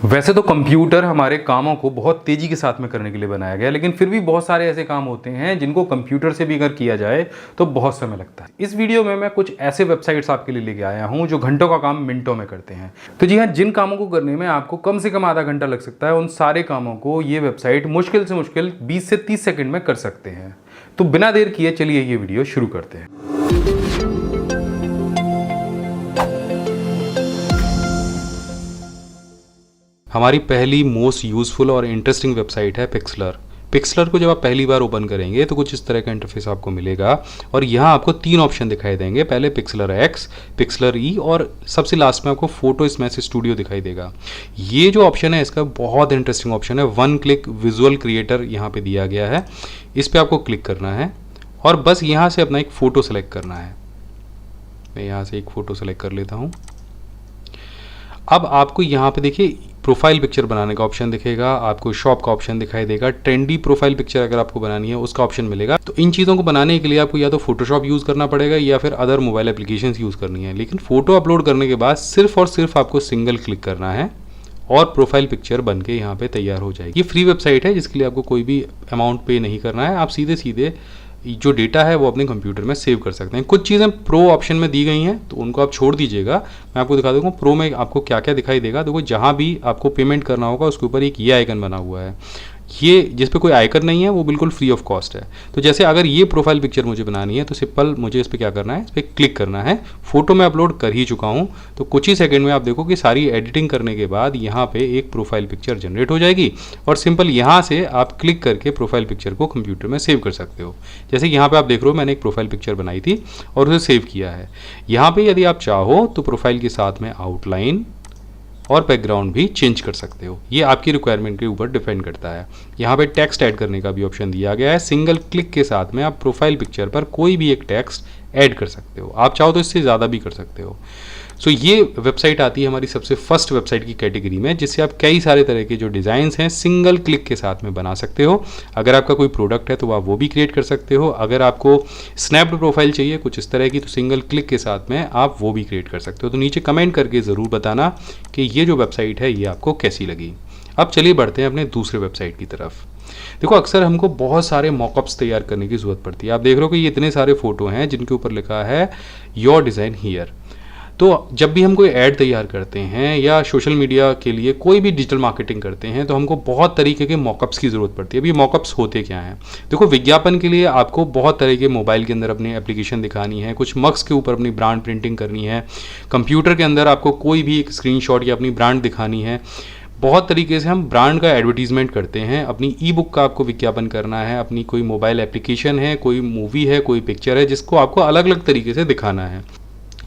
वैसे तो कंप्यूटर हमारे कामों को बहुत तेज़ी के साथ में करने के लिए बनाया गया है, लेकिन फिर भी बहुत सारे ऐसे काम होते हैं जिनको कंप्यूटर से भी अगर किया जाए तो बहुत समय लगता है। इस वीडियो में मैं कुछ ऐसे वेबसाइट्स आपके लिए लेके आया हूं जो घंटों का काम मिनटों में करते हैं। तो जी हाँ, जिन कामों को करने में आपको कम से कम आधा घंटा लग सकता है, उन सारे कामों को ये वेबसाइट मुश्किल से मुश्किल 20 से 30 सेकेंड में कर सकते हैं। तो बिना देर किए चलिए ये वीडियो शुरू करते हैं। हमारी पहली मोस्ट यूज़फुल और इंटरेस्टिंग वेबसाइट है पिक्सलर। पिक्सलर को जब आप पहली बार ओपन करेंगे तो कुछ इस तरह का इंटरफेस आपको मिलेगा और यहाँ आपको 3 ऑप्शन दिखाई देंगे। पहले पिक्सलर एक्स, पिक्सलर ई और सबसे लास्ट में आपको फोटो स्मैश स्टूडियो दिखाई देगा। ये जो ऑप्शन है इसका बहुत इंटरेस्टिंग ऑप्शन है। 1 क्लिक विजुअल क्रिएटर यहाँ पे दिया गया है। इस पर आपको क्लिक करना है और बस यहाँ से अपना एक फ़ोटो सेलेक्ट करना है। मैं यहाँ से एक फ़ोटो सेलेक्ट कर लेता हूँ। अब आपको यहाँ पे देखिए प्रोफाइल पिक्चर बनाने का ऑप्शन दिखेगा, आपको शॉप का ऑप्शन दिखाई देगा, ट्रेंडी प्रोफाइल पिक्चर अगर आपको बनानी है उसका ऑप्शन मिलेगा। तो इन चीज़ों को बनाने के लिए आपको या तो फोटोशॉप यूज़ करना पड़ेगा या फिर अदर मोबाइल एप्लीकेशंस यूज़ करनी है। लेकिन फोटो अपलोड करने के बाद सिर्फ और सिर्फ आपको सिंगल क्लिक करना है और प्रोफाइल पिक्चर बन के यहाँ पे तैयार हो जाएगी। ये फ्री वेबसाइट है जिसके लिए आपको कोई भी अमाउंट पे नहीं करना है। आप सीधे सीधे जो डेटा है वो अपने कंप्यूटर में सेव कर सकते हैं। कुछ चीज़ें प्रो ऑप्शन में दी गई हैं तो उनको आप छोड़ दीजिएगा। मैं आपको दिखा दूँगा प्रो में आपको क्या क्या दिखाई देगा। देखो जहाँ भी आपको पेमेंट करना होगा उसके ऊपर एक ये आइकन बना हुआ है। ये जिस पे कोई आइकन नहीं है वो बिल्कुल फ्री ऑफ कॉस्ट है। तो जैसे अगर ये प्रोफाइल पिक्चर मुझे बनानी है तो सिंपल मुझे इस पर क्या करना है, इस पर क्लिक करना है। फोटो में अपलोड कर ही चुका हूँ तो कुछ ही सेकंड में आप देखो कि सारी एडिटिंग करने के बाद यहाँ पे एक प्रोफाइल पिक्चर जनरेट हो जाएगी और सिंपल यहाँ से आप क्लिक करके प्रोफाइल पिक्चर को कंप्यूटर में सेव कर सकते हो। जैसे यहाँ पे आप देख रहे हो मैंने एक प्रोफाइल पिक्चर बनाई थी और उसे सेव किया है। यहाँ पे यदि आप चाहो तो प्रोफाइल के साथ में आउटलाइन और बैकग्राउंड भी चेंज कर सकते हो। ये आपकी रिक्वायरमेंट के ऊपर डिपेंड करता है। यहाँ पे टेक्स्ट ऐड करने का भी ऑप्शन दिया गया है। सिंगल क्लिक के साथ में आप प्रोफाइल पिक्चर पर कोई भी एक टेक्स्ट ऐड कर सकते हो। आप चाहो तो इससे ज़्यादा भी कर सकते हो। सो ये वेबसाइट आती है हमारी सबसे फर्स्ट वेबसाइट की कैटेगरी में, जिससे आप कई सारे तरह के जो डिज़ाइंस हैं सिंगल क्लिक के साथ में बना सकते हो। अगर आपका कोई प्रोडक्ट है तो आप वो भी क्रिएट कर सकते हो। अगर आपको स्नैप्ड प्रोफाइल चाहिए कुछ इस तरह की तो सिंगल क्लिक के साथ में आप वो भी क्रिएट कर सकते हो। तो नीचे कमेंट करके ज़रूर बताना कि ये जो वेबसाइट है ये आपको कैसी लगी। अब चलिए बढ़ते हैं अपने दूसरे वेबसाइट की तरफ। देखो अक्सर हमको बहुत सारे मॉकअप्स तैयार करने की ज़रूरत पड़ती है। आप देख रहे हो कि ये इतने सारे फोटो हैं जिनके ऊपर लिखा है योर डिज़ाइन हियर। तो जब भी हम कोई ऐड तैयार करते हैं या सोशल मीडिया के लिए कोई भी डिजिटल मार्केटिंग करते हैं तो हमको बहुत तरीके के मॉकअप्स की ज़रूरत पड़ती है। अब ये मॉकअप्स होते क्या हैं? देखो विज्ञापन के लिए आपको बहुत तरह के मोबाइल के अंदर अपनी एप्लीकेशन दिखानी है, कुछ मग्स के ऊपर अपनी ब्रांड प्रिंटिंग करनी है, कंप्यूटर के अंदर आपको कोई भी एक स्क्रीनशॉट या अपनी ब्रांड दिखानी है। बहुत तरीके से हम ब्रांड का एडवर्टीजमेंट करते हैं। अपनी ई बुक का आपको विज्ञापन करना है, अपनी कोई मोबाइल एप्लीकेशन है, कोई मूवी है, कोई पिक्चर है जिसको आपको अलग अलग तरीके से दिखाना है।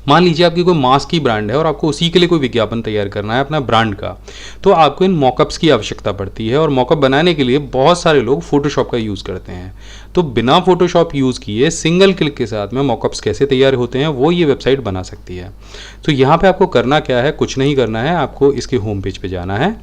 मान लीजिए आपकी कोई मास्क की ब्रांड है और आपको उसी के लिए कोई विज्ञापन तैयार करना है अपना ब्रांड का, तो आपको इन मॉकअप्स की आवश्यकता पड़ती है। और मॉकअप बनाने के लिए बहुत सारे लोग फोटोशॉप का यूज़ करते हैं। तो बिना फोटोशॉप यूज़ किए सिंगल क्लिक के साथ में मॉकअप्स कैसे तैयार होते हैं वो ये वेबसाइट बना सकती है। तो यहाँ पे आपको करना क्या है, कुछ नहीं करना है। आपको इसके होम पेज पे जाना है,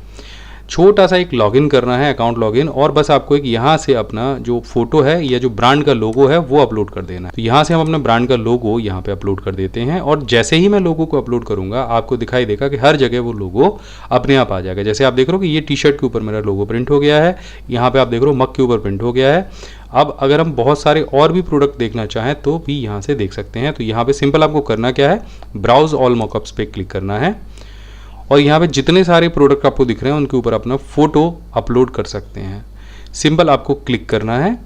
छोटा सा एक लॉगिन करना है, अकाउंट लॉगिन, और बस आपको एक यहाँ से अपना जो फोटो है या जो ब्रांड का लोगो है वो अपलोड कर देना है। तो यहाँ से हम अपने ब्रांड का लोगो यहाँ पे अपलोड कर देते हैं और जैसे ही मैं लोगो को अपलोड करूँगा आपको दिखाई देगा कि हर जगह वो लोगो अपने आप आ जाएगा। जैसे आप देख रहे हो कि ये टी शर्ट के ऊपर मेरा लोगो प्रिंट हो गया है, यहाँ पर आप देख रहे हो मग के ऊपर प्रिंट हो गया है। अब अगर हम बहुत सारे और भी प्रोडक्ट देखना चाहें तो भी यहाँ से देख सकते हैं। तो यहाँ पर सिंपल आपको करना क्या है, ब्राउज ऑल मॉकअप्स पे क्लिक करना है और यहाँ पे जितने सारे प्रोडक्ट आपको दिख रहे हैं उनके ऊपर अपना फ़ोटो अपलोड कर सकते हैं। सिंपल आपको क्लिक करना है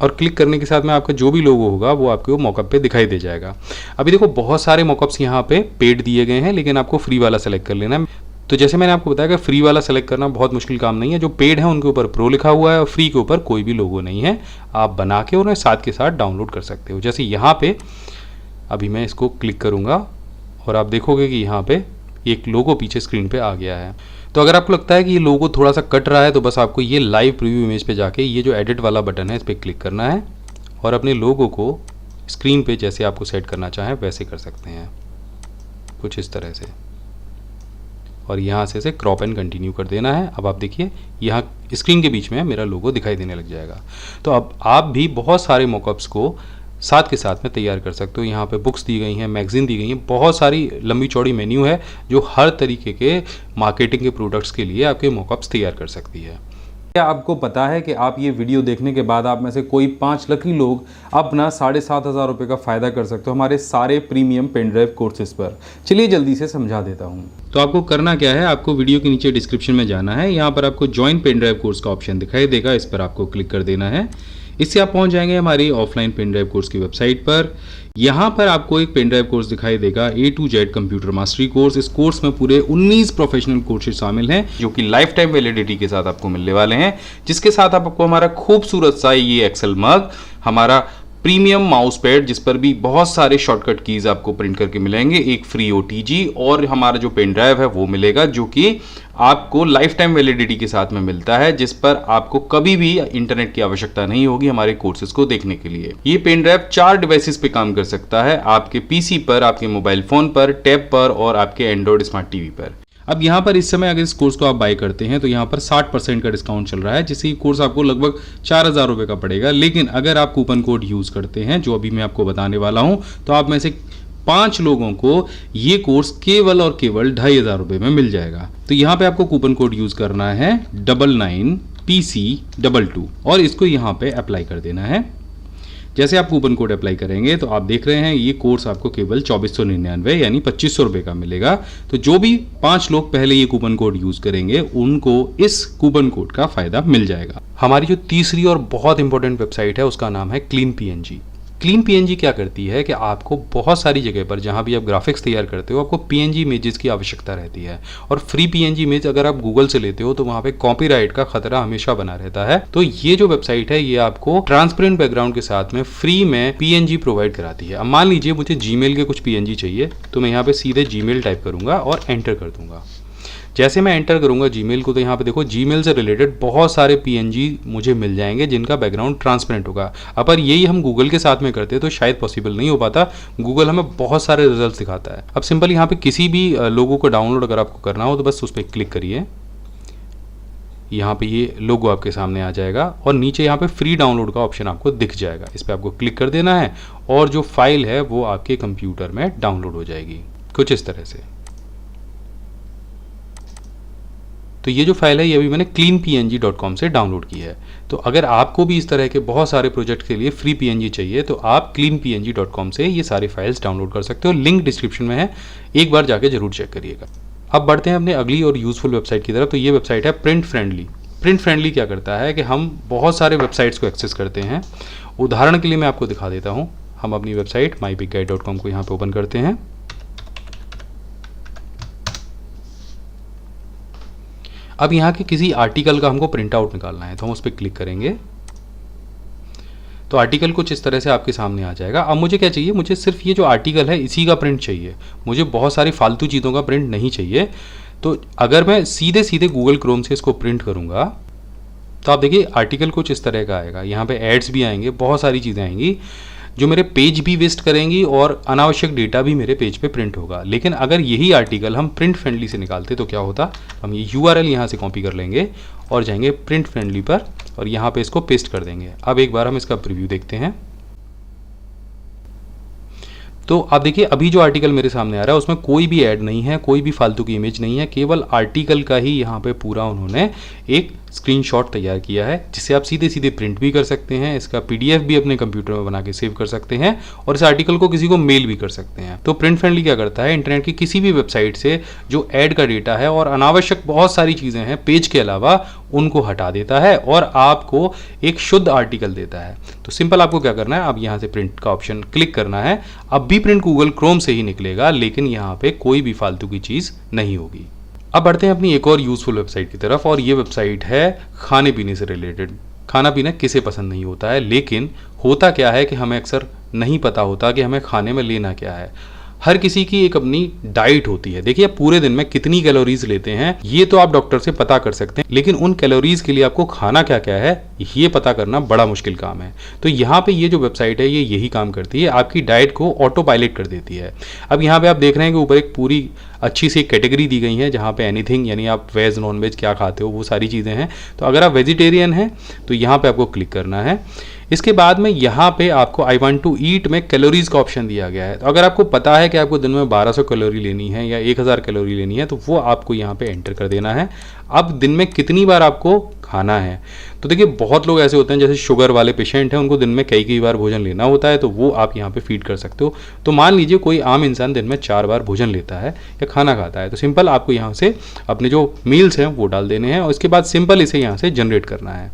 और क्लिक करने के साथ में आपका जो भी लोगो होगा वो आपको मॉकअप पे दिखाई दे जाएगा। अभी देखो बहुत सारे मॉकअप्स यहाँ पे पेड दिए गए हैं लेकिन आपको फ्री वाला सेलेक्ट कर लेना है। तो जैसे मैंने आपको बताया कि फ्री वाला सेलेक्ट करना बहुत मुश्किल काम नहीं है। जो पेड है उनके ऊपर प्रो लिखा हुआ है और फ्री के ऊपर कोई भी लोगो नहीं है। आप बना के उन्हें साथ के साथ डाउनलोड कर सकते हो। जैसे यहाँ पे अभी मैं इसको क्लिक करूँगा और आप देखोगे कि यहाँ पे एक लोगो पीछे स्क्रीन पे आ गया है। तो अगर आपको लगता है कि ये लोगो थोड़ा सा कट रहा है तो बस आपको ये लाइव प्रीव्यू इमेज पे जाके ये जो एडिट वाला बटन है इस पर क्लिक करना है और अपने लोगो को स्क्रीन पे जैसे आपको सेट करना चाहें वैसे कर सकते हैं, कुछ इस तरह से, और यहाँ से इसे क्रॉप एंड कंटिन्यू कर देना है। अब आप देखिए यहाँ स्क्रीन के बीच में मेरा लोगो दिखाई देने लग जाएगा। तो अब आप भी बहुत सारे मॉकअप्स को साथ के साथ में तैयार कर सकते हो। यहाँ पे बुक्स दी गई हैं, मैगजीन दी गई हैं, बहुत सारी लंबी चौड़ी मेन्यू है जो हर तरीके के मार्केटिंग के प्रोडक्ट्स के लिए आपके मॉकअप्स तैयार कर सकती है। क्या आपको पता है कि आप ये वीडियो देखने के बाद आप में से कोई 5 लकी लोग अपना 7,500 रुपये का फ़ायदा कर सकते हो हमारे सारे प्रीमियम पेन ड्राइव कोर्सेज पर। चलिए जल्दी से समझा देता हूँ। तो आपको करना क्या है, आपको वीडियो के नीचे डिस्क्रिप्शन में जाना है, यहाँ पर आपको ज्वाइन पेन ड्राइव कोर्स का ऑप्शन दिखाई देगा, इस पर आपको क्लिक कर देना है। इससे आप पहुंच जाएंगे हमारी ऑफलाइन पेन ड्राइव कोर्स की वेबसाइट पर। यहाँ पर आपको एक पेन ड्राइव कोर्स दिखाई देगा, A to Z computer mastery course. इस कोर्स में पूरे 19 प्रोफेशनल कोर्सेज शामिल हैं जो कि लाइफ टाइम वैलिडिटी के साथ आपको मिलने वाले हैं, जिसके साथ आपको हमारा खूबसूरत सा ये एक्सेल मग, हमारा प्रीमियम माउस पैड जिस पर भी बहुत सारे शॉर्टकट कीज आपको प्रिंट करके मिलेंगे, एक फ्री OTG और हमारा जो पेन ड्राइव है वो मिलेगा, जो कि आपको लाइफ टाइम वैलिडिटी के साथ में मिलता है, जिस पर आपको कभी भी इंटरनेट की आवश्यकता नहीं होगी हमारे कोर्सेज को देखने के लिए। ये पेन ड्राइव 4 डिवाइसेस पे काम कर सकता है, आपके PC पर, आपके मोबाइल फोन पर, टैब पर और आपके एंड्रॉइड स्मार्ट टीवी पर। अब यहाँ पर इस समय अगर इस कोर्स को आप बाय करते हैं तो यहाँ पर 60% का डिस्काउंट चल रहा है, जिससे ये कोर्स आपको लगभग 4,000 रुपये का पड़ेगा। लेकिन अगर आप कूपन कोड यूज़ करते हैं जो अभी मैं आपको बताने वाला हूँ, तो आप में से 5 लोगों को ये कोर्स केवल और केवल 2,500 रुपये में मिल जाएगा। तो यहाँ पे आपको कूपन कोड यूज़ करना है 99PC22 और इसको यहाँ पे अप्लाई कर देना है। जैसे आप कूपन कोड अप्लाई करेंगे तो आप देख रहे हैं ये कोर्स आपको केवल 2499 यानी 2500 रुपये का मिलेगा। तो जो भी 5 लोग पहले ये कूपन कोड यूज करेंगे उनको इस कूपन कोड का फायदा मिल जाएगा। हमारी जो तीसरी और बहुत इंपॉर्टेंट वेबसाइट है उसका नाम है क्लीन PNG। क्लीन PNG क्या करती है कि आपको बहुत सारी जगह पर जहाँ भी आप ग्राफिक्स तैयार करते हो आपको PNG इमेजेस की आवश्यकता रहती है, और फ्री PNG इमेज अगर आप गूगल से लेते हो तो वहाँ पे कॉपीराइट का खतरा हमेशा बना रहता है। तो ये जो वेबसाइट है ये आपको ट्रांसपेरेंट बैकग्राउंड के साथ में फ्री में PNG प्रोवाइड कराती है। अब मान लीजिए मुझे Gmail के कुछ PNG चाहिए, तो मैं यहाँ पे सीधे Gmail टाइप करूँगा और एंटर कर दूंगा। जैसे मैं एंटर करूंगा Gmail को तो यहाँ पे देखो Gmail से रिलेटेड बहुत सारे PNG मुझे मिल जाएंगे जिनका बैकग्राउंड ट्रांसपेरेंट होगा। अगर यही हम गूगल के साथ में करते तो शायद पॉसिबल नहीं हो पाता, गूगल हमें बहुत सारे रिजल्ट दिखाता है। अब सिंपल यहाँ पे किसी भी लोगो को डाउनलोड अगर आपको करना हो तो बस उस पर क्लिक करिए, यहाँ पे ये लोगो आपके सामने आ जाएगा और नीचे यहाँ पे फ्री डाउनलोड का ऑप्शन आपको दिख जाएगा, इस पर आपको क्लिक कर देना है और जो फाइल है वो आपके कंप्यूटर में डाउनलोड हो जाएगी कुछ इस तरह से। तो ये जो फाइल है ये अभी मैंने cleanpng.com से डाउनलोड की है। तो अगर आपको भी इस तरह के बहुत सारे प्रोजेक्ट के लिए फ्री PNG चाहिए तो आप cleanpng.com से ये सारी फाइल्स डाउनलोड कर सकते हो, लिंक डिस्क्रिप्शन में है, एक बार जाके जरूर चेक करिएगा। अब बढ़ते हैं अपने अगली और यूजफुल वेबसाइट की तरफ। तो ये वेबसाइट है प्रिंट फ्रेंडली। प्रिंट फ्रेंडली क्या करता है कि हम बहुत सारे वेबसाइट्स को एक्सेस करते हैं। उदाहरण के लिए मैं आपको दिखा देता हूँ। हम अपनी वेबसाइट myBigGuide.com को यहाँ पे ओपन करते हैं। अब यहाँ के किसी आर्टिकल का हमको प्रिंट आउट निकालना है तो हम उस पर क्लिक करेंगे तो आर्टिकल कुछ इस तरह से आपके सामने आ जाएगा। अब मुझे क्या चाहिए, मुझे सिर्फ ये जो आर्टिकल है इसी का प्रिंट चाहिए, मुझे बहुत सारी फालतू चीज़ों का प्रिंट नहीं चाहिए। तो अगर मैं सीधे सीधे गूगल क्रोम से इसको प्रिंट करूँगा तो आप देखिए आर्टिकल कुछ इस तरह का आएगा। यहाँ पे एड्स भी आएंगे, बहुत सारी चीज़ें आएंगी जो मेरे पेज भी वेस्ट करेंगी और अनावश्यक डेटा भी मेरे पेज पे प्रिंट होगा। लेकिन अगर यही आर्टिकल हम प्रिंट फ्रेंडली से निकालते तो क्या होता, हम ये URL यहाँ से कॉपी कर लेंगे और जाएंगे प्रिंट फ्रेंडली पर और यहाँ पे इसको पेस्ट कर देंगे। अब एक बार हम इसका प्रीव्यू देखते हैं। तो आप देखिए अभी जो आर्टिकल मेरे सामने आ रहा है उसमें कोई भी ऐड नहीं है, कोई भी फालतू की इमेज नहीं है, केवल आर्टिकल का ही यहाँ पे पूरा उन्होंने एक स्क्रीनशॉट तैयार किया है जिसे आप सीधे सीधे प्रिंट भी कर सकते हैं, इसका PDF भी अपने कंप्यूटर में बना के सेव कर सकते हैं और इस आर्टिकल को किसी को मेल भी कर सकते हैं। तो प्रिंट फ्रेंडली क्या करता है, इंटरनेट की किसी भी वेबसाइट से जो ऐड का डेटा है और अनावश्यक बहुत सारी चीज़ें हैं पेज के अलावा उनको हटा देता है और आपको एक शुद्ध आर्टिकल देता है। तो सिंपल आपको क्या करना है, अब यहाँ से प्रिंट का ऑप्शन क्लिक करना है। अब भी प्रिंट गूगल क्रोम से ही निकलेगा लेकिन यहाँ पे कोई भी फालतू की चीज़ नहीं होगी। अब बढ़ते हैं अपनी एक और यूजफुल वेबसाइट की तरफ और ये वेबसाइट है खाने पीने से रिलेटेड। खाना पीना किसे पसंद नहीं होता है, लेकिन होता क्या है कि हमें अक्सर नहीं पता होता कि हमें खाने में लेना क्या है। हर किसी की एक अपनी डाइट होती है। देखिए पूरे दिन में कितनी कैलोरीज लेते हैं ये तो आप डॉक्टर से पता कर सकते हैं, लेकिन उन कैलोरीज के लिए आपको खाना क्या क्या है ये पता करना बड़ा मुश्किल काम है। तो यहाँ पे ये जो वेबसाइट है ये यही काम करती है, आपकी डाइट को ऑटो पायलट कर देती है। अब यहाँ पे आप देख रहे हैं कि ऊपर एक पूरी अच्छी सी कैटेगरी दी गई है जहाँ पे एनीथिंग, यानी आप वेज नॉन वेज क्या खाते हो वो सारी चीज़ें हैं। तो अगर आप वेजिटेरियन हैं तो यहाँ पे आपको क्लिक करना है। इसके बाद में यहाँ पे आपको आई वांट टू ईट में कैलोरीज का ऑप्शन दिया गया है। तो अगर आपको पता है कि आपको दिन में 1200 कैलोरी लेनी है या 1000 कैलोरी लेनी है तो वो आपको यहाँ पे एंटर कर देना है। अब दिन में कितनी बार आपको खाना है, तो देखिए बहुत लोग ऐसे होते हैं जैसे शुगर वाले पेशेंट हैं, उनको दिन में कई बार भोजन लेना होता है, तो वो आप यहाँ पे फीड कर सकते हो। तो मान लीजिए कोई आम इंसान दिन में 4 बार भोजन लेता है या खाना खाता है, तो सिंपल आपको यहाँ से अपने जो मील्स हैं वो डाल देने हैं और इसके बाद सिंपल इसे यहाँ से जनरेट करना है।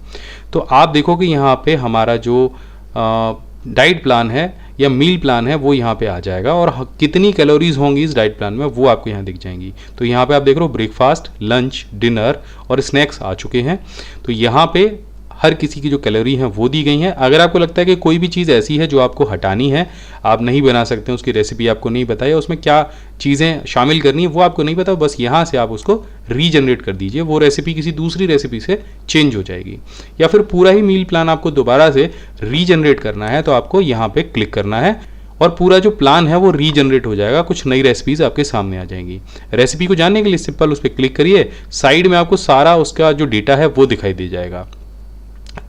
तो आप देखो कि यहाँ पे हमारा जो डाइट प्लान है या मील प्लान है वो यहाँ पे आ जाएगा और कितनी कैलोरीज होंगी इस डाइट प्लान में वो आपको यहाँ दिख जाएंगी। तो यहाँ पे आप देख रहे हो ब्रेकफास्ट, लंच, डिनर और स्नैक्स आ चुके हैं। तो यहाँ पे हर किसी की जो कैलोरी हैं वो दी गई हैं। अगर आपको लगता है कि कोई भी चीज़ ऐसी है जो आपको हटानी है, आप नहीं बना सकते हैं, उसकी रेसिपी आपको नहीं पता है, उसमें क्या चीज़ें शामिल करनी है वो आपको नहीं पता, बस यहाँ से आप उसको रीजनरेट कर दीजिए, वो रेसिपी किसी दूसरी रेसिपी से चेंज हो जाएगी। या फिर पूरा ही मील प्लान आपको दोबारा से रीजनरेट करना है तो आपको यहाँ पे क्लिक करना है और पूरा जो प्लान है वो रीजनरेट हो जाएगा, कुछ नई रेसिपीज आपके सामने आ जाएंगी। रेसिपी को जानने के लिए सिंपल उस पर क्लिक करिए, साइड में आपको सारा उसका जो डेटा है वो दिखाई दे जाएगा।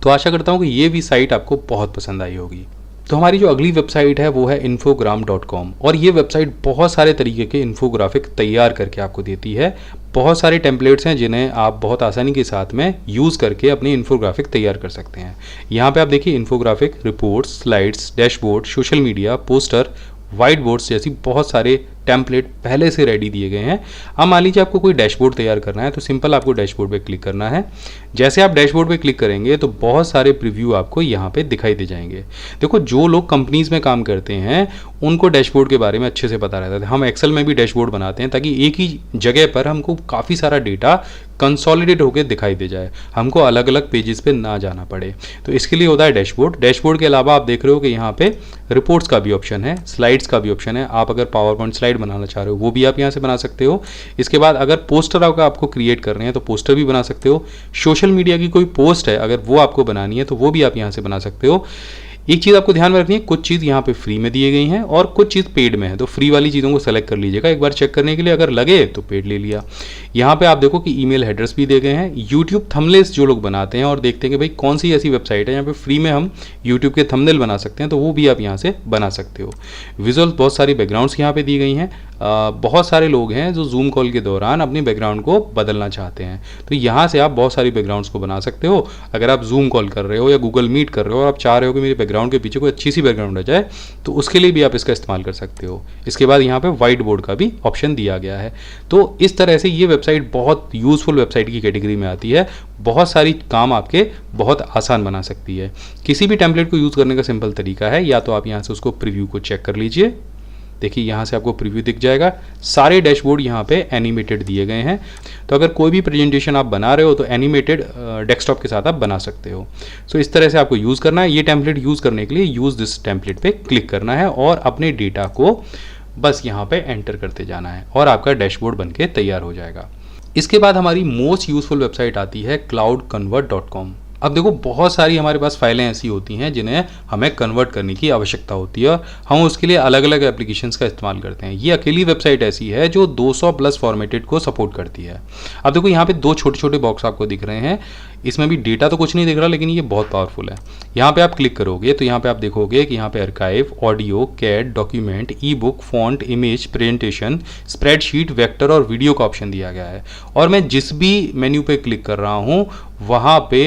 तो आशा करता हूँ कि ये भी साइट आपको बहुत पसंद आई होगी। तो हमारी जो अगली वेबसाइट है वो है infogram.com और ये वेबसाइट बहुत सारे तरीके के इन्फोग्राफिक तैयार करके आपको देती है। बहुत सारे टेम्पलेट्स हैं जिन्हें आप बहुत आसानी के साथ में यूज़ करके अपनी इन्फोग्राफिक तैयार कर सकते हैं। यहाँ पे आप देखिए infographic, reports, slides, dashboard, social media, poster, white boards जैसी बहुत सारे टेम्पलेट पहले से रेडी दिए गए हैं। अब मान लीजिए आपको कोई डैशबोर्ड तैयार करना है तो सिंपल आपको डैशबोर्ड पे क्लिक करना है। जैसे आप डैशबोर्ड पे क्लिक करेंगे तो बहुत सारे प्रीव्यू आपको यहाँ पे दिखाई दे जाएंगे। देखो जो लोग कंपनीज में काम करते हैं उनको डैशबोर्ड के बारे में अच्छे से पता रहता है। हम एक्सेल में भी डैशबोर्ड बनाते हैं ताकि एक ही जगह पर हमको काफ़ी सारा डेटा कंसोलिडेट होकर दिखाई दे जाए, हमको अलग अलग पेजेस पे ना जाना पड़े। तो इसके लिए होता है डैशबोर्ड। डैशबोर्ड के अलावा आप देख रहे हो कि यहाँ पे रिपोर्ट्स का भी ऑप्शन है, स्लाइड्स का भी ऑप्शन है। आप अगर पावर पॉइंट स्लाइड बनाना चाह रहे हो वो भी आप यहाँ से बना सकते हो। इसके बाद अगर पोस्टर आपको क्रिएट करने हैं तो पोस्टर भी बना सकते हो। सोशल मीडिया की कोई पोस्ट है अगर वो आपको बनानी है तो वो भी आप यहाँ से बना सकते हो। एक चीज़ आपको ध्यान में रखनी है, कुछ चीज़ यहाँ पे फ्री में दिए गई हैं और कुछ चीज़ पेड में है। तो फ्री वाली चीज़ों को सेलेक्ट कर लीजिएगा एक बार चेक करने के लिए, अगर लगे तो पेड ले लिया। यहाँ पे आप देखो कि ईमेल हेडर्स भी दे गए हैं। यूट्यूब थंबनेल्स जो लोग बनाते हैं और देखते हैं कि भाई कौन सी ऐसी वेबसाइट है यहाँ पे फ्री में हम यूट्यूब के थंबनेल बना सकते हैं तो वो भी आप यहाँ से बना सकते हो। विजुअल्स, बहुत सारी बैकग्राउंड्स यहाँ पे दी गई हैं। बहुत सारे लोग हैं जो जूम कॉल के दौरान अपनी बैकग्राउंड को बदलना चाहते हैं तो यहाँ से आप बहुत सारी बैकग्राउंड्स को बना सकते हो। अगर आप जूम कॉल कर रहे हो या गूगल मीट कर रहे हो और आप चाह रहे हो कि मेरे बैकग्राउंड के पीछे कोई अच्छी सी बैकग्राउंड आ जाए तो उसके लिए भी आप इसका इस्तेमाल कर सकते हो। इसके बाद यहाँ पे व्हाइट बोर्ड का भी ऑप्शन दिया गया है। तो इस तरह से ये वेबसाइट बहुत यूजफुल वेबसाइट की कैटेगरी में आती है, बहुत सारी काम आपके बहुत आसान बना सकती है। किसी भी टेम्पलेट को यूज़ करने का सिंपल तरीका है, या तो आप यहाँ से उसको प्रीव्यू को चेक कर लीजिए। देखिए यहाँ से आपको प्रीव्यू दिख जाएगा। सारे डैशबोर्ड यहाँ पे एनिमेटेड दिए गए हैं। तो अगर कोई भी प्रेजेंटेशन आप बना रहे हो तो एनिमेटेड डेस्कटॉप के साथ आप बना सकते हो। सो इस तरह से आपको यूज़ करना है। ये टेम्पलेट यूज़ करने के लिए यूज़ दिस टेम्पलेट पे क्लिक करना है और अपने डेटा को बस यहाँ पे एंटर करते जाना है और आपका डैशबोर्ड बन के तैयार हो जाएगा। इसके बाद हमारी मोस्ट यूजफुल वेबसाइट आती है cloudconvert.com। अब देखो बहुत सारी हमारे पास फाइलें ऐसी होती हैं जिन्हें हमें कन्वर्ट करने की आवश्यकता होती है और हम उसके लिए अलग अलग एप्लीकेशंस का इस्तेमाल करते हैं। ये अकेली वेबसाइट ऐसी है जो 200 प्लस फॉर्मेटेड को सपोर्ट करती है। अब देखो यहाँ पे 2 छोटे छोटे बॉक्स आपको दिख रहे हैं, इसमें भी डेटा तो कुछ नहीं दिख रहा लेकिन ये बहुत पावरफुल है। यहाँ पे आप क्लिक करोगे तो यहाँ पे आप देखोगे कि यहाँ पे archive, audio, cat, document, e book, font, image, presentation, spreadsheet, vector और वीडियो का ऑप्शन दिया गया है। और मैं जिस भी मेन्यू पे क्लिक कर रहा हूँ वहाँ पे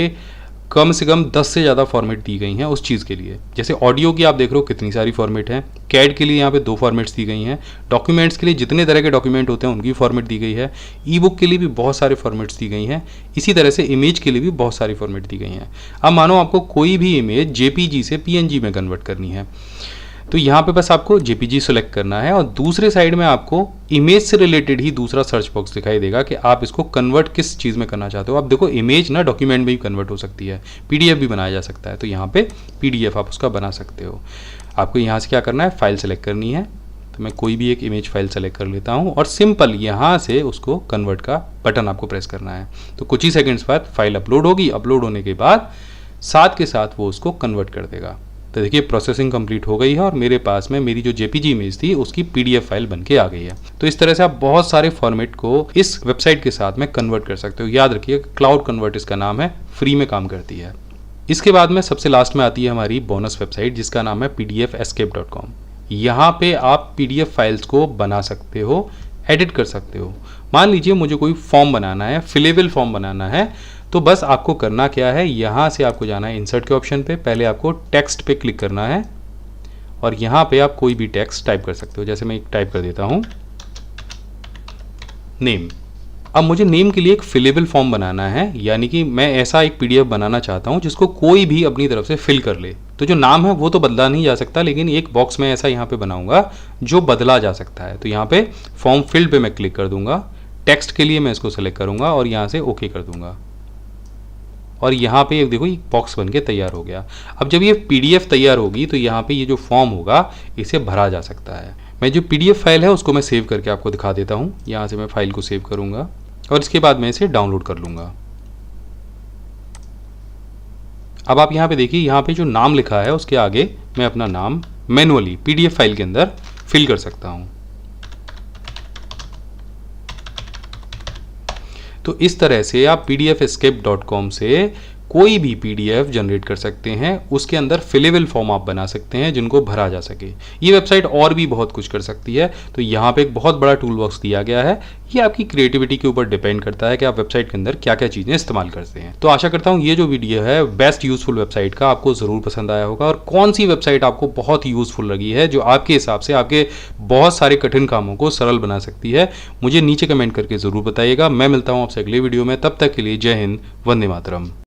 कम से कम 10 से ज़्यादा फॉर्मेट दी गई हैं उस चीज़ के लिए। जैसे ऑडियो की आप देख रहे हो कितनी सारी फॉर्मेट हैं, कैड के लिए यहाँ पे 2 फॉर्मेट्स दी गई हैं, डॉक्यूमेंट्स के लिए जितने तरह के डॉक्यूमेंट होते हैं उनकी फॉर्मेट दी गई है, ई बुक के लिए भी बहुत सारे फॉर्मेट्स दी गई हैं, इसी तरह से इमेज के लिए भी बहुत सारी फॉर्मेट दी गई हैं। अब मानो आपको कोई भी इमेज जेपीजी से पीएनजी में कन्वर्ट करनी है तो यहाँ पे बस आपको जेपीजी सेलेक्ट करना है और दूसरे साइड में आपको इमेज से रिलेटेड ही दूसरा सर्च बॉक्स दिखाई देगा कि आप इसको कन्वर्ट किस चीज़ में करना चाहते हो। आप देखो इमेज ना डॉक्यूमेंट में भी कन्वर्ट हो सकती है, पीडीएफ भी बनाया जा सकता है, तो यहाँ पे पीडीएफ आप उसका बना सकते हो। आपको यहाँ से क्या करना है, फाइल सेलेक्ट करनी है। तो मैं कोई भी एक इमेज फाइल सेलेक्ट कर लेता हूँ और सिंपल यहाँ से उसको कन्वर्ट का बटन आपको प्रेस करना है। तो कुछ ही सेकेंड्स बाद फाइल अपलोड होगी। अपलोड होने के बाद साथ के साथ वो उसको कन्वर्ट कर देगा। तो देखिए प्रोसेसिंग कंप्लीट हो गई है और मेरे पास में मेरी जो जेपीजी इमेज थी उसकी पीडीएफ फाइल बन के आ गई है। तो इस तरह से आप बहुत सारे फॉर्मेट को इस वेबसाइट के साथ में कन्वर्ट कर सकते हो। याद रखिए क्लाउड कन्वर्ट इसका नाम है, फ्री में काम करती है। इसके बाद में सबसे लास्ट में आती है हमारी बोनस वेबसाइट जिसका नाम है pdfescape.com। यहाँ पे आप पीडीएफ फाइल्स को बना सकते हो, एडिट कर सकते हो। मान लीजिए मुझे कोई फॉर्म बनाना है, फिलेबल फॉर्म बनाना है, तो बस आपको करना क्या है, यहाँ से आपको जाना है इंसर्ट के ऑप्शन पे, पहले आपको टेक्स्ट पे क्लिक करना है और यहाँ पे आप कोई भी टेक्स्ट टाइप कर सकते हो। जैसे मैं एक टाइप कर देता हूँ नेम। अब मुझे नेम के लिए एक फिलेबल फॉर्म बनाना है, यानी कि मैं ऐसा एक पीडीएफ बनाना चाहता हूँ जिसको कोई भी अपनी तरफ से फिल कर ले। तो जो नाम है वो तो बदला नहीं जा सकता, लेकिन एक बॉक्स में ऐसा यहाँ पे बनाऊंगा जो बदला जा सकता है। तो यहाँ पे फॉर्म फिल्ड पे मैं क्लिक कर दूंगा, टेक्स्ट के लिए मैं इसको सेलेक्ट करूंगा और यहाँ से ओके कर दूंगा और यहाँ पे देखो एक बॉक्स बन के तैयार हो गया। अब जब ये पीडीएफ तैयार होगी तो यहाँ पे ये जो फॉर्म होगा इसे भरा जा सकता है। मैं जो पीडीएफ फाइल है उसको मैं सेव करके आपको दिखा देता हूँ। यहाँ से मैं फाइल को सेव करूँगा और इसके बाद मैं इसे डाउनलोड कर लूँगा। अब आप यहाँ पे देखिए, यहाँ पे जो नाम लिखा है उसके आगे मैं अपना नाम मैनुअली पीडीएफ फाइल के अंदर फिल कर सकता हूँ। तो इस तरह से आप pdfescape.com से कोई भी पीडीएफ जनरेट कर सकते हैं, उसके अंदर फिलेबल फॉर्म आप बना सकते हैं जिनको भरा जा सके। ये वेबसाइट और भी बहुत कुछ कर सकती है। तो यहाँ पे एक बहुत बड़ा टूल बॉक्स दिया गया है। ये आपकी क्रिएटिविटी के ऊपर डिपेंड करता है कि आप वेबसाइट के अंदर क्या क्या चीज़ें इस्तेमाल करते हैं। तो आशा करता हूँ ये जो वीडियो है बेस्ट यूजफुल वेबसाइट का आपको ज़रूर पसंद आया होगा और कौन सी वेबसाइट आपको बहुत यूजफुल लगी है जो आपके हिसाब से आपके बहुत सारे कठिन कामों को सरल बना सकती है, मुझे नीचे कमेंट करके ज़रूर बताइएगा। मैं मिलता हूँ आपसे अगले वीडियो में, तब तक के लिए जय हिंद, वंदे मातरम।